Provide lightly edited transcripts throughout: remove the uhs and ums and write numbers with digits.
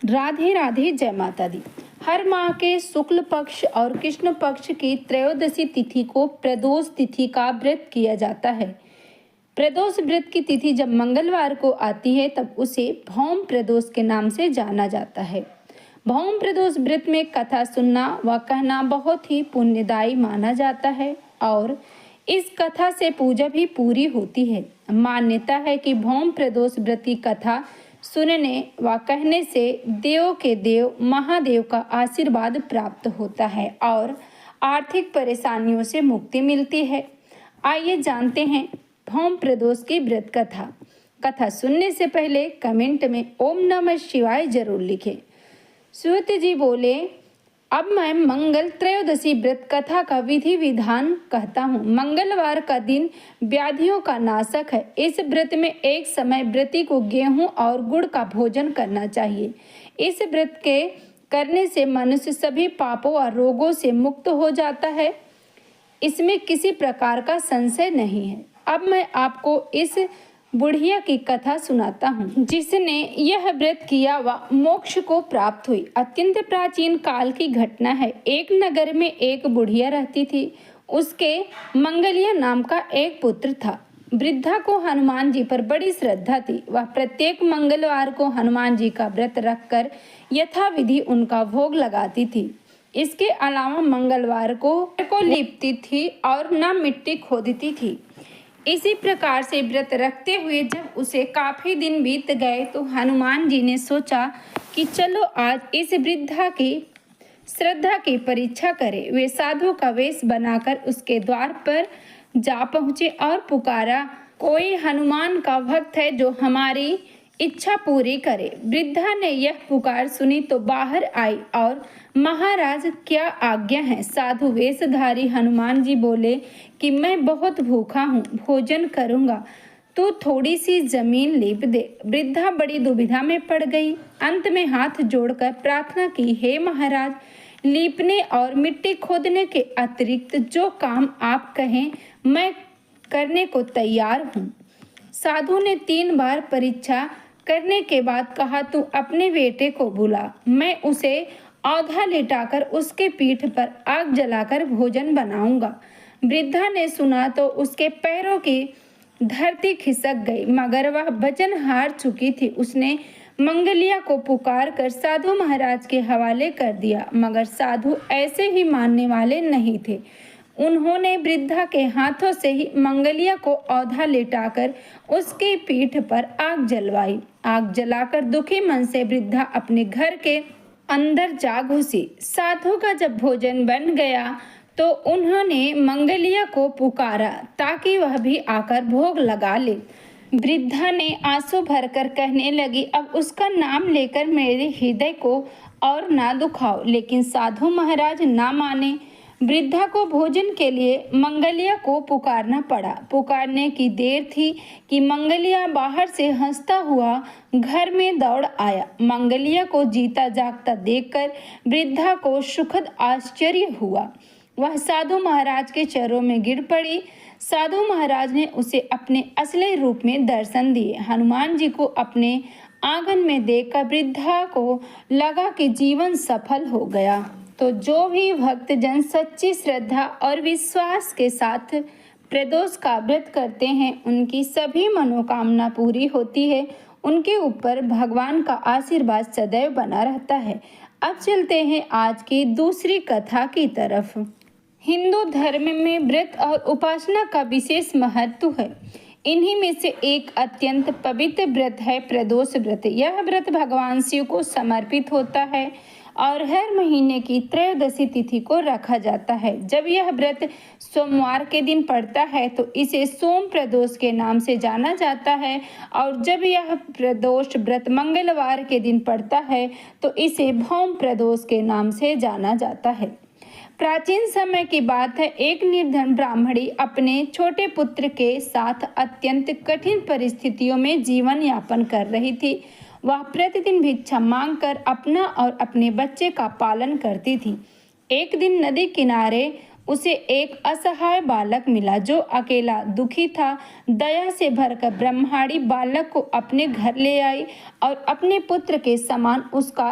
राधे राधे, जय माता दी। हर माह के शुक्ल पक्ष और कृष्ण पक्ष की त्रयोदशी तिथि को प्रदोष तिथि का व्रत किया जाता है। प्रदोष व्रत की तिथि जब मंगलवार को आती है तब उसे भौम प्रदोष के नाम से जाना जाता है। भौम प्रदोष व्रत में कथा सुनना व कहना बहुत ही पुण्यदायी माना जाता है और इस कथा से पूजा भी पूरी होती है। मान्यता है कि भौम प्रदोष व्रत की कथा सुनने व कहने से देव के देव महादेव का आशीर्वाद प्राप्त होता है और आर्थिक परेशानियों से मुक्ति मिलती है। आइए जानते हैं भौम प्रदोष की व्रत कथा। कथा सुनने से पहले कमेंट में ओम नमः शिवाय जरूर लिखें। सूत जी बोले, अब मैं मंगल त्रयोदशी व्रत कथा का विधि विधान कहता हूँ। मंगलवार का दिन व्याधियों का नाशक है। इस व्रत में एक समय व्रती को गेहूं और गुड़ का भोजन करना चाहिए। इस व्रत के करने से मनुष्य सभी पापों और रोगों से मुक्त हो जाता है। इसमें किसी प्रकार का संशय नहीं है। अब मैं आपको इस बुढ़िया की कथा सुनाता हूँ जिसने यह व्रत किया व मोक्ष को प्राप्त हुई। अत्यंत प्राचीन काल की घटना है। एक नगर में एक बुढ़िया रहती थी। उसके मंगलिया नाम का एक पुत्र था। वृद्धा को हनुमान जी पर बड़ी श्रद्धा थी। वह प्रत्येक मंगलवार को हनुमान जी का व्रत रखकर यथाविधि उनका भोग लगाती थी। इसके अलावा मंगलवार को लीपती थी और न मिट्टी खोदती थी। इसी प्रकार से व्रत रखते हुए जब उसे काफी दिन बीत गए तो हनुमान जी ने सोचा कि चलो आज इस वृद्धा की श्रद्धा की परीक्षा करें। वे साधु का वेश बनाकर उसके द्वार पर जा पहुँचे और पुकारा, कोई हनुमान का भक्त है जो हमारी इच्छा पूरी करे। वृद्धा ने यह पुकार सुनी तो बाहर आई और महाराज क्या आज्ञा है। साधु वेशधारी हनुमान जी बोले कि मैं बहुत भूखा हूँ, भोजन करूँगा, तो थोड़ी सी जमीन लीप दे। वृद्धा बड़ी दुविधा में पड़ गई। अंत में हाथ जोड़कर प्रार्थना की, हे महाराज, लीपने और मिट्टी खोदने के अतिरिक्त जो काम आप कहें मैं करने को तैयार हूँ। साधु ने 3 बार परीक्षा करने के बाद कहा, तू अपने बेटे को बुला, मैं उसे औधा लिटाकर उसके पीठ पर आग जलाकर भोजन बनाऊंगा। वृद्धा ने सुना तो उसके पैरों की धरती खिसक गई, मगर वह वचन हार चुकी थी। उसने मंगलिया को पुकार कर साधु महाराज के हवाले कर दिया, मगर साधु ऐसे ही मानने वाले नहीं थे। उन्होंने वृद्धा के हाथों से ही मंगलिया को औधा लेटाकर उसकी पीठ पर आग जलवाई। आग जलाकर दुखी मन से वृद्धा अपने घर के अंदर जा घुसी। साधु का जब भोजन बन गया तो उन्होंने मंगलिया को पुकारा ताकि वह भी आकर भोग लगा ले। वृद्धा ने आंसू भरकर कहने लगी, अब उसका नाम लेकर मेरे हृदय को और ना दुखाओ। लेकिन साधु महाराज ना माने। वृद्धा को भोजन के लिए मंगलिया को पुकारना पड़ा। पुकारने की देर थी कि मंगलिया बाहर से हंसता हुआ घर में दौड़ आया। मंगलिया को जीता जागता देखकर वृद्धा को सुखद आश्चर्य हुआ। वह साधु महाराज के चरणों में गिर पड़ी। साधु महाराज ने उसे अपने असली रूप में दर्शन दिए। हनुमान जी को अपने आंगन में देखकर वृद्धा को लगा कि जीवन सफल हो गया। तो जो भी भक्तजन सच्ची श्रद्धा और विश्वास के साथ प्रदोष का व्रत करते हैं उनकी सभी मनोकामना पूरी होती है। उनके ऊपर भगवान का आशीर्वाद सदैव बना रहता है। अब चलते हैं आज की दूसरी कथा की तरफ। हिंदू धर्म में व्रत और उपासना का विशेष महत्व है। इन्हीं में से एक अत्यंत पवित्र व्रत है प्रदोष व्रत। यह व्रत भगवान शिव को समर्पित होता है और हर महीने की त्रयोदशी तिथि को रखा जाता है। जब यह व्रत सोमवार के दिन पड़ता है तो इसे सोम प्रदोष के नाम से जाना जाता है और जब यह प्रदोष व्रत मंगलवार के दिन पड़ता है तो इसे भौम प्रदोष के नाम से जाना जाता है। प्राचीन समय की बात है, एक निर्धन ब्राह्मणी अपने छोटे पुत्र के साथ अत्यंत कठिन परिस्थितियों में जीवन यापन कर रही थी। वह प्रतिदिन भिक्षा मांगकर अपना और अपने बच्चे का पालन करती थी। एक दिन नदी किनारे उसे एक असहाय बालक मिला जो अकेला दुखी था। दया से भरकर ब्रह्माणी बालक को अपने घर ले आई और अपने पुत्र के समान उसका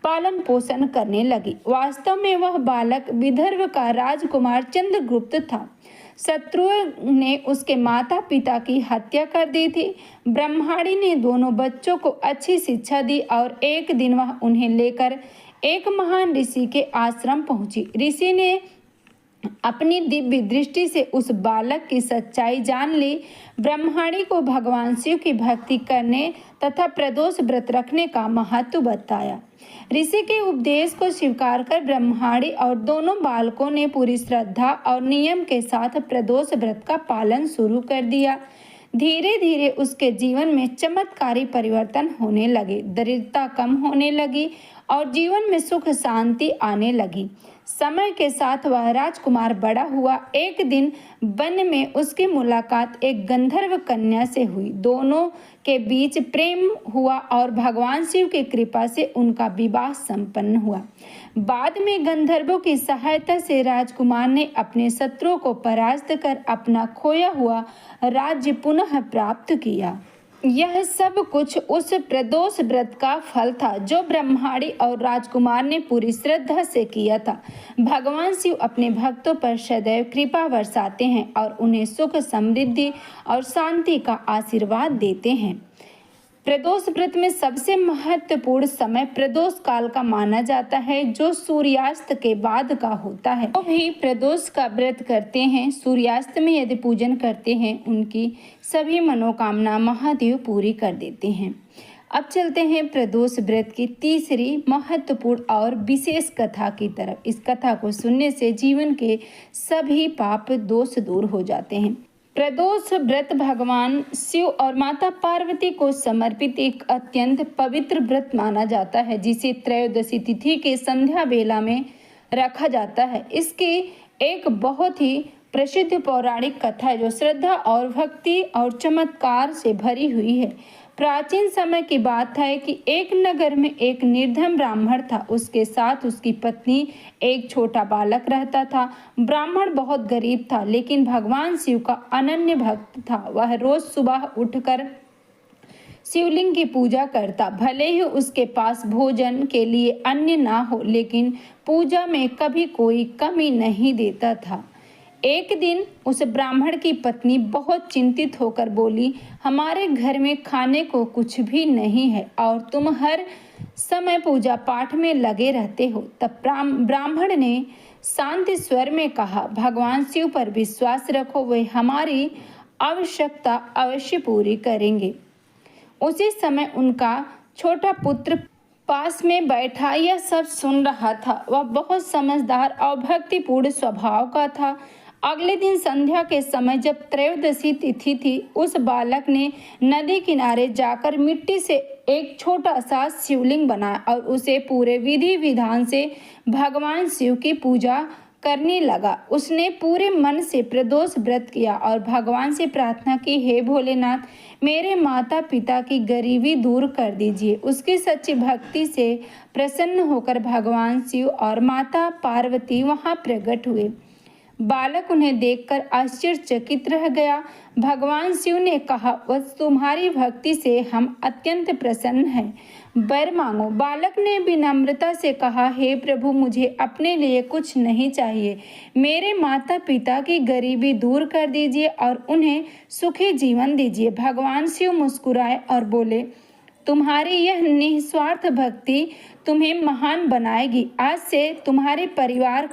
पालन पोषण करने लगी। वास्तव में वह बालक विदर्भ का राजकुमार चंद्रगुप्त था। शत्रुओं ने उसके माता पिता की हत्या कर दी थी। ब्रह्माणी ने दोनों बच्चों को अच्छी शिक्षा दी और एक दिन वह उन्हें लेकर एक महान ऋषि के आश्रम पहुंची। ऋषि ने अपनी दिव्य दृष्टि से उस बालक की सच्चाई जान ली। ब्रह्माणी को भगवान शिव की भक्ति करने तथा प्रदोष व्रत रखने का महत्व बताया। ऋषि के उपदेश को स्वीकार कर ब्रह्माणी और दोनों बालकों ने पूरी श्रद्धा और नियम के साथ प्रदोष व्रत का पालन शुरू कर दिया। धीरे धीरे उसके जीवन में चमत्कारी परिवर्तन होने लगे। दरिद्रता कम होने लगी और जीवन में सुख शांति आने लगी। समय के साथ वह राजकुमार बड़ा हुआ। एक दिन वन में उसकी मुलाकात एक गंधर्व कन्या से हुई। दोनों के बीच प्रेम हुआ और भगवान शिव की कृपा से उनका विवाह संपन्न हुआ। बाद में गंधर्वों की सहायता से राजकुमार ने अपने शत्रुओं को परास्त कर अपना खोया हुआ राज्य पुनः प्राप्त किया। यह सब कुछ उस प्रदोष व्रत का फल था जो ब्रह्माणी और राजकुमार ने पूरी श्रद्धा से किया था। भगवान शिव अपने भक्तों पर सदैव कृपा बरसाते हैं और उन्हें सुख समृद्धि और शांति का आशीर्वाद देते हैं। प्रदोष व्रत में सबसे महत्वपूर्ण समय प्रदोष काल का माना जाता है जो सूर्यास्त के बाद का होता है। वो भी प्रदोष का व्रत करते हैं, सूर्यास्त में यदि पूजन करते हैं उनकी सभी मनोकामना महादेव पूरी कर देते हैं। अब चलते हैं प्रदोष व्रत की तीसरी महत्वपूर्ण और विशेष कथा की तरफ। इस कथा को सुनने से जीवन के सभी पाप दोष दूर हो जाते हैं। प्रदोष व्रत भगवान शिव और माता पार्वती को समर्पित एक अत्यंत पवित्र व्रत माना जाता है जिसे त्रयोदशी तिथि के संध्या बेला में रखा जाता है। इसकी एक बहुत ही प्रसिद्ध पौराणिक कथा है जो श्रद्धा और भक्ति और चमत्कार से भरी हुई है। प्राचीन समय की बात है कि एक नगर में एक निर्धन ब्राह्मण था। उसके साथ उसकी पत्नी एक छोटा बालक रहता था। ब्राह्मण बहुत गरीब था लेकिन भगवान शिव का अनन्य भक्त था। वह रोज सुबह उठकर शिवलिंग की पूजा करता। भले ही उसके पास भोजन के लिए अन्न ना हो लेकिन पूजा में कभी कोई कमी नहीं देता था। एक दिन उस ब्राह्मण की पत्नी बहुत चिंतित होकर बोली, हमारे घर में खाने को कुछ भी नहीं है और तुम हर समय पूजा पाठ में लगे रहते हो। तब ब्राह्मण ने शांत स्वर में कहा, भगवान शिव पर विश्वास रखो, वे हमारी आवश्यकता अवश्य पूरी करेंगे। उसी समय उनका छोटा पुत्र पास में बैठा यह सब सुन रहा था। वह बहुत समझदार और भक्तिपूर्ण स्वभाव का था। अगले दिन संध्या के समय जब त्रयोदशी तिथि थी, उस बालक ने नदी किनारे जाकर मिट्टी से एक छोटा सा शिवलिंग बनाया और उसे पूरे विधि विधान से भगवान शिव की पूजा करने लगा। उसने पूरे मन से प्रदोष व्रत किया और भगवान से प्रार्थना की, हे भोलेनाथ, मेरे माता पिता की गरीबी दूर कर दीजिए। उसकी सच्ची भक्ति से प्रसन्न होकर भगवान शिव और माता पार्वती वहां प्रकट हुए। बालक उन्हें देखकर आश्चर्यचकित रह गया। भगवान शिव ने कहा, बस तुम्हारी भक्ति से हम अत्यंत प्रसन्न हैं, वर मांगो। बालक ने विनम्रता से कहा, हे प्रभु, मुझे अपने लिए कुछ नहीं चाहिए। मेरे माता पिता की गरीबी दूर कर दीजिए और उन्हें सुखी जीवन दीजिए। भगवान शिव मुस्कुराए और बोले, तुम्हारी यह निस्वार्थ भक्ति तुम्हें महान बनाएगी। आज से तुम्हारे परिवार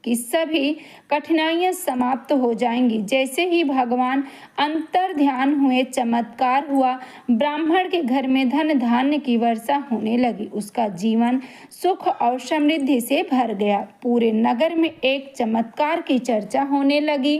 की सभी कठिनाइयां समाप्त हो जाएंगी। जैसे ही भगवान अंतर ध्यान हुए, चमत्कार हुआ। ब्राह्मण के घर में धन धान्य की वर्षा होने लगी। उसका जीवन सुख और समृद्धि से भर गया। पूरे नगर में एक चमत्कार की चर्चा होने लगी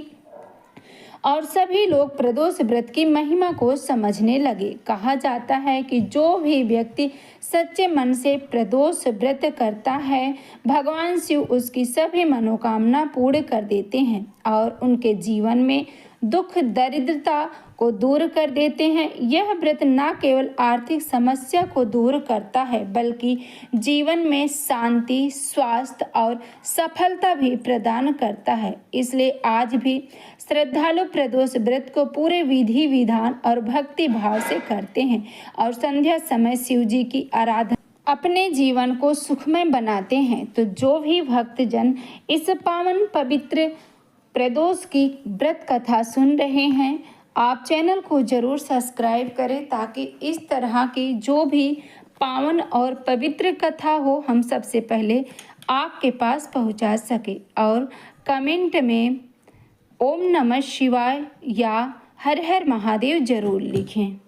और सभी लोग प्रदोष व्रत की महिमा को समझने लगे। कहा जाता है कि जो भी व्यक्ति सच्चे मन से प्रदोष व्रत करता है, भगवान शिव उसकी सभी मनोकामना पूर्ण कर देते हैं और उनके जीवन में दुख दरिद्रता को दूर कर देते हैं। यह व्रत न केवल आर्थिक समस्या को दूर करता है बल्कि जीवन में शांति, स्वास्थ्य और सफलता भी प्रदान करता है। इसलिए आज भी श्रद्धालु प्रदोष व्रत को पूरे विधि विधान और भक्ति भाव से करते हैं और संध्या समय शिव जी की आराधना अपने जीवन को सुखमय बनाते हैं। तो जो भी भक्तजन इस पावन पवित्र प्रदोष की व्रत कथा सुन रहे हैं, आप चैनल को जरूर सब्सक्राइब करें ताकि इस तरह की जो भी पावन और पवित्र कथा हो हम सबसे पहले आपके पास पहुंचा सके। और कमेंट में ओम नमः शिवाय या हर हर महादेव जरूर लिखें।